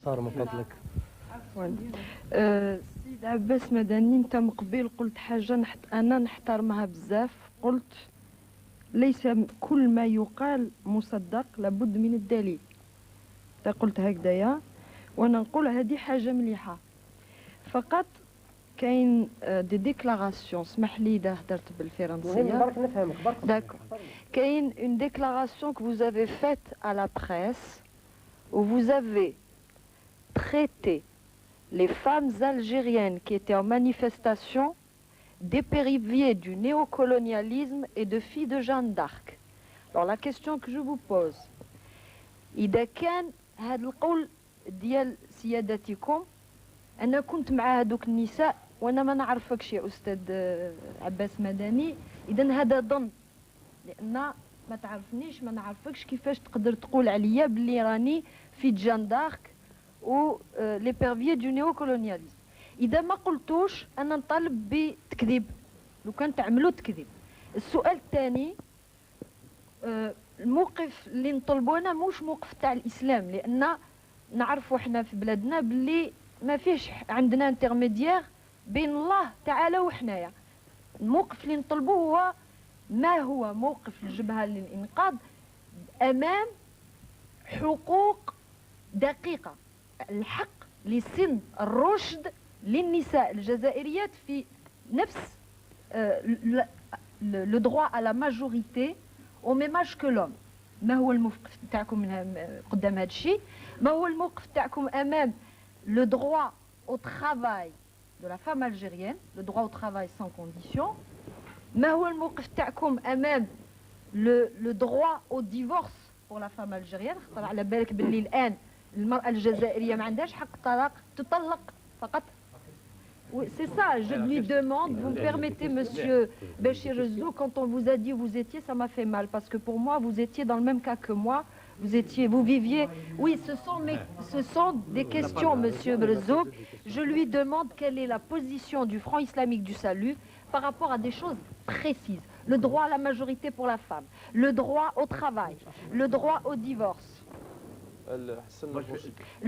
باختصار من فضلك. سيد عباس مدني، انت من قبيل قلت حاجه انا نحترمها بزاف. قلت ليس كل ما يقال مصدق، لابد من الدليل. انت قلت هكذايا وانا نقول هذه حاجه مليحه. فقط كاين دي ديكلاراسيون، اسمح لي اذا هدرت بالفرنسيه. برك نفهمك برك. داكور. كاين une déclaration que vous avez faite à la presse où vous avez traité les femmes algériennes qui étaient en manifestation d'éperviers du néocolonialisme et de filles de Jeanne d'Arc. Alors la question que je vous pose, إذا كان هذا القول ديال سيادتكم، أنا كنت مع هذوك النساء وأنا ما نعرفكش يا أستاذ عباس مدني، إذا هذا ظن، لأن ما تعرفنيش ما نعرفكش، كيفاش تقدر تقول عليا بلي راني في جان دارك و ليبيرفيي دو نيوكولونياليزم. إذا ما قلتوش أنا نطالب بتكذيب، لو كان تعملوا تكذيب. السؤال الثاني، الموقف اللي نطلبوا انا موش موقف تاع الاسلام، لان نعرفوا احنا في بلادنا باللي ما فيش عندنا انترميديير بين الله تعالى وحنايا. الموقف اللي نطلبوه هو ما هو موقف الجبهه للانقاذ امام حقوق دقيقه، الحق لسن الرشد للنساء الجزائريات في نفس le droit à la majorité au même âge que l'homme. ما هو الموقف تاعكم قدام هذا الشيء؟ ما هو الموقف تاعكم امام le droit au travail de la femme algérienne, le droit au travail sans condition؟ ما هو الموقف تاعكم امام le droit au divorce pour la femme algérienne؟ خاطر على بالك باللي الان المرأة الجزائرية ما عندهاش حق الطلاق، تطلق فقط. Oui, c'est ça, je lui demande, vous me permettez, monsieur Béchir Rezou, quand on vous a dit où vous étiez, ça m'a fait mal, parce que pour moi, vous étiez dans le même cas que moi, vous viviez... Oui, ce sont des questions, monsieur Rezou. Je lui demande quelle est la position du Front islamique du salut par rapport à des choses précises. Le droit à la majorité pour la femme, le droit au travail, le droit au divorce.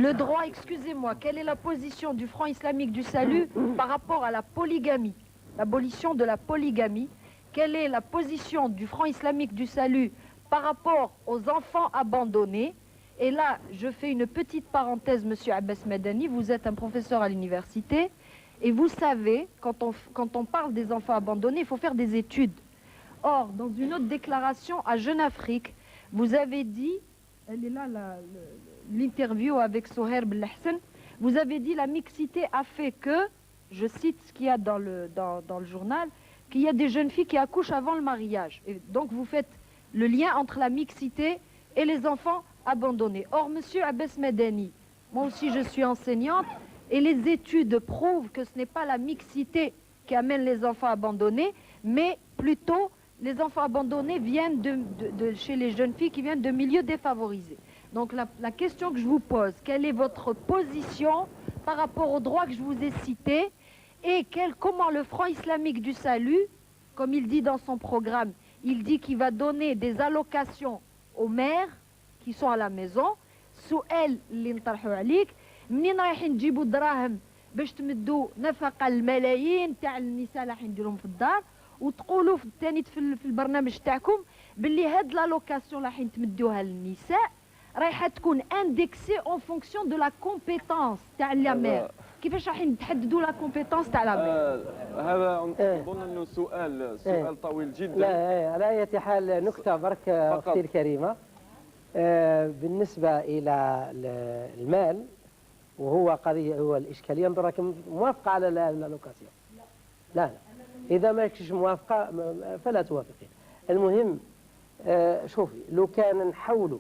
Le droit, excusez-moi, quelle est la position du Front islamique du salut par rapport à la polygamie, l'abolition de la polygamie? Quelle est la position du Front islamique du salut par rapport aux enfants abandonnés? Et là, je fais une petite parenthèse, monsieur Abbas Madani, vous êtes un professeur à l'université, et vous savez, quand on parle des enfants abandonnés, il faut faire des études. Or, dans une autre déclaration à Jeune Afrique, vous avez dit... Elle est là, l'interview avec Soher Belhassan. Vous avez dit la mixité a fait que, je cite ce qu'il y a dans le journal, qu'il y a des jeunes filles qui accouchent avant le mariage. Et donc vous faites le lien entre la mixité et les enfants abandonnés. Or, monsieur Abbas Madani, moi aussi je suis enseignante, et les études prouvent que ce n'est pas la mixité qui amène les enfants abandonnés, mais plutôt... Les enfants abandonnés viennent chez les jeunes filles qui viennent de milieux défavorisés. Donc la question que je vous pose, quelle est votre position par rapport aux droits que je vous ai cités et comment le Front islamique du salut, comme il dit dans son programme, il dit qu'il va donner des allocations aux mères qui sont à la maison. سؤال اللي نطرحوا عليك، منين رايحين تجيبوا الدراهم باش تمدوا نفقة الملايين تاع النساء اللي رايحين نديرهم في الدار، وتقولوا ثاني في البرنامج تاعكم باللي هاد لا لوكاسيون اللي رايحين تمدوها للنساء رايحه تكون اندكسي اون فونكسيون دو لا كومبيتونس تاع لا مير. كيفاش رايحين تحددوا لا كومبيتونس تاع لا مير؟ هذا اظن انه سؤال طويل جدا. لا، على اي حال نكته برك اختي الكريمه، بالنسبه الى المال وهو قضيه، هو الاشكاليه، نظن راكم موافقه على اللوكاسيون. لا إذا ما كنتش موافقة فلا توافقين. المهم شوفي، لو كان نحولوا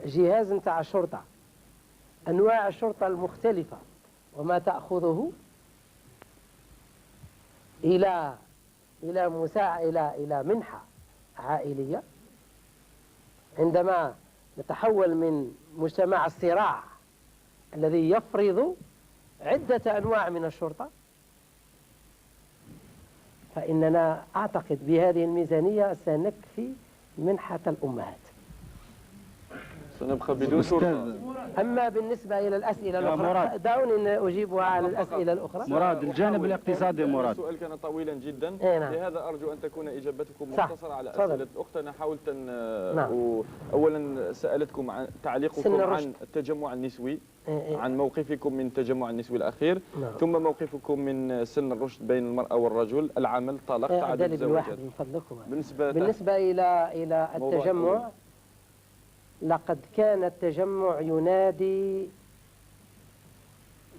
جهاز نتاع الشرطة، أنواع الشرطة المختلفة وما تأخذه إلى منحة عائلية، عندما نتحول من مجتمع الصراع الذي يفرض عدة أنواع من الشرطة، فإننا أعتقد بهذه الميزانية سنكفي منحة الأمهات. سنبقى بدون شرطة. أما بالنسبة إلى الأسئلة الأخرى دعوني أجيبها على الأسئلة الأخرى. مراد الجانب الاقتصادي مراد. السؤال كان طويلا جدا، نعم. لهذا أرجو أن تكون إجابتكم صح. مختصرة على تفضل. أسئلة الأخت. أنا حاولت أن نعم. أولا سألتكم عن تعليقكم سن عن الرشد. التجمع النسوي، إيه. عن موقفكم من التجمع النسوي الأخير، نعم. ثم موقفكم من سن الرشد بين المرأة والرجل، العمل، طلاق، تعدد أعدلي بالواحد الزواجات. من فضلكم. بالنسبة إلى موضوع التجمع، الأول. لقد كان التجمع ينادي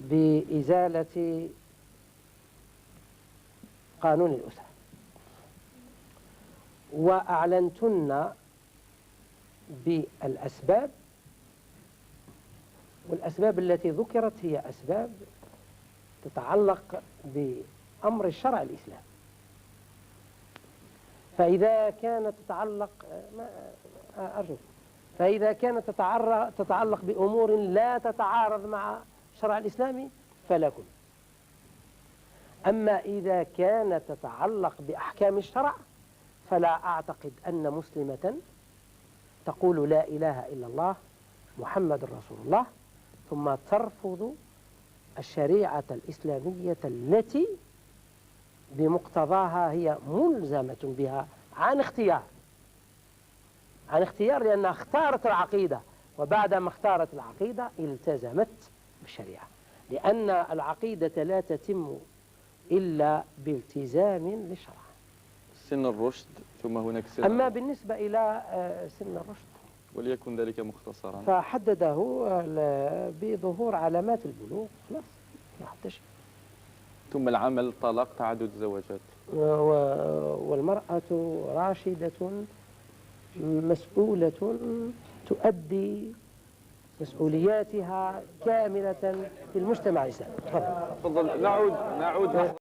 بإزالة قانون الأسرة، وأعلنتن بالأسباب، والأسباب التي ذكرت هي أسباب تتعلق بأمر الشرع الإسلامي. فإذا كانت تتعلق فإذا كانت تتعلق بأمور لا تتعارض مع الشرع الإسلامي فلكم. أما إذا كانت تتعلق بأحكام الشرع فلا أعتقد أن مسلمة تقول لا إله إلا الله محمد رسول الله ثم ترفض الشريعة الإسلامية التي بمقتضاها هي ملزمة بها عن اختيار، لأنها اختارت العقيدة، وبعدما اختارت العقيدة التزمت بالشريعة، لأن العقيدة لا تتم إلا بالتزام للشرع. سن الرشد، ثم هناك سن أما بالنسبة إلى سن الرشد وليكن ذلك مختصرا، فحدده بظهور علامات البلوغ، خلاص ما حدش. ثم العمل، طلاق، تعدد الزواجات. والمرأة راشدة مسؤولة تؤدي مسؤولياتها كاملة في المجتمع الإسلامي. تفضل. نعود